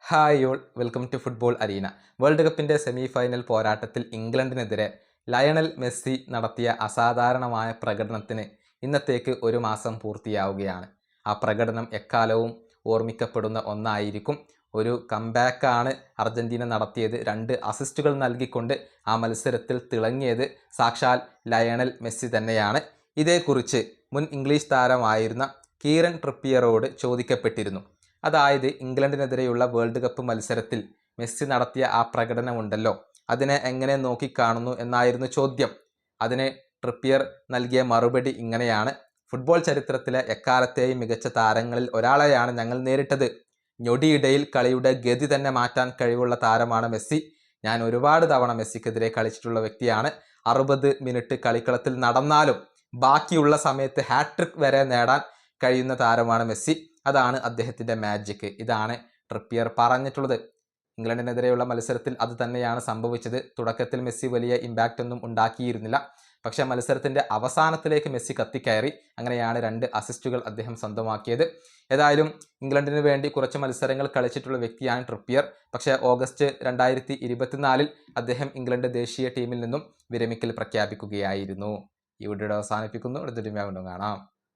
Hi all, welcome to football arena. World കപ്പിൻ്റെ semi final പോരാട്ടത്തിൽ ഇംഗ്ലണ്ടിനെതിരെ ലയണൽ മെസ്സി നടത്തിയ അസാധാരണമായ പ്രകടനത്തിന് ഇന്നത്തേക്ക് ഒരു മാസം പൂർത്തിയാവുകയാണ്. ആ പ്രകടനം എക്കാലവും ഓർമ്മിക്കപ്പെടുന്ന ഒന്നായിരിക്കും. ഒരു കംബാക്കാണ് അർജൻറ്റീന നടത്തിയത്. 2 അസിസ്റ്റുകൾ നൽകിക്കൊണ്ട് ആ മത്സരത്തിൽ തിളങ്ങിയത് സാക്ഷാൽ ലയണൽ മെസ്സി തന്നെയാണ്. ഇതേക്കുറിച്ച് മുൻ ഇംഗ്ലീഷ് താരമായിരുന്ന കീറൻ ട്രിപ്പിയറോട് ചോദിക്കപ്പെട്ടിരുന്നു. അതായത് ഇംഗ്ലണ്ടിനെതിരെയുള്ള വേൾഡ് കപ്പ് മത്സരത്തിൽ മെസ്സി നടത്തിയ ആ പ്രകടനമുണ്ടല്ലോ, അതിനെ എങ്ങനെ നോക്കിക്കാണുന്നു എന്നായിരുന്നു ചോദ്യം. അതിന് ട്രിപ്പിയർ നൽകിയ മറുപടി ഇങ്ങനെയാണ്: ഫുട്ബോൾ ചരിത്രത്തിലെ എക്കാലത്തെയും മികച്ച താരങ്ങളിൽ ഒരാളെയാണ് ഞങ്ങൾ നേരിട്ടത്. ഞൊടിയിടയിൽ കളിയുടെ ഗതി തന്നെ മാറ്റാൻ കഴിവുള്ള താരമാണ് മെസ്സി. ഞാൻ ഒരുപാട് തവണ മെസ്സിക്കെതിരെ കളിച്ചിട്ടുള്ള വ്യക്തിയാണ്. 60 മിനിറ്റ് കളിക്കളത്തിൽ നടന്നാലും ബാക്കിയുള്ള സമയത്ത് ഹാട്രിക് വരെ നേടാൻ കഴിയുന്ന താരമാണ് മെസ്സി. അതാണ് അദ്ദേഹത്തിൻ്റെ മാജിക്. ഇതാണ് ട്രിപ്പിയർ പറഞ്ഞിട്ടുള്ളത്. ഇംഗ്ലണ്ടിനെതിരെയുള്ള മത്സരത്തിൽ അത് തന്നെയാണ് സംഭവിച്ചത്. തുടക്കത്തിൽ മെസ്സി വലിയ ഇമ്പാക്റ്റ് ഒന്നും ഉണ്ടാക്കിയിരുന്നില്ല. പക്ഷേ മത്സരത്തിൻ്റെ അവസാനത്തിലേക്ക് മെസ്സി കത്തിക്കയറി. അങ്ങനെയാണ് 2 അസിസ്റ്റുകൾ അദ്ദേഹം സ്വന്തമാക്കിയത്. ഏതായാലും ഇംഗ്ലണ്ടിന് വേണ്ടി കുറച്ച് മത്സരങ്ങൾ കളിച്ചിട്ടുള്ള വ്യക്തിയാണ് ട്രിപ്പിയർ. പക്ഷേ ഓഗസ്റ്റ് 2024 അദ്ദേഹം ഇംഗ്ലണ്ട് ദേശീയ ടീമിൽ നിന്നും വിരമിക്കൽ പ്രഖ്യാപിക്കുകയായിരുന്നു. ഈ വീഡിയോ അവസാനിപ്പിക്കുന്നു. അടുത്തൊരു വീണ്ടും കാണാം.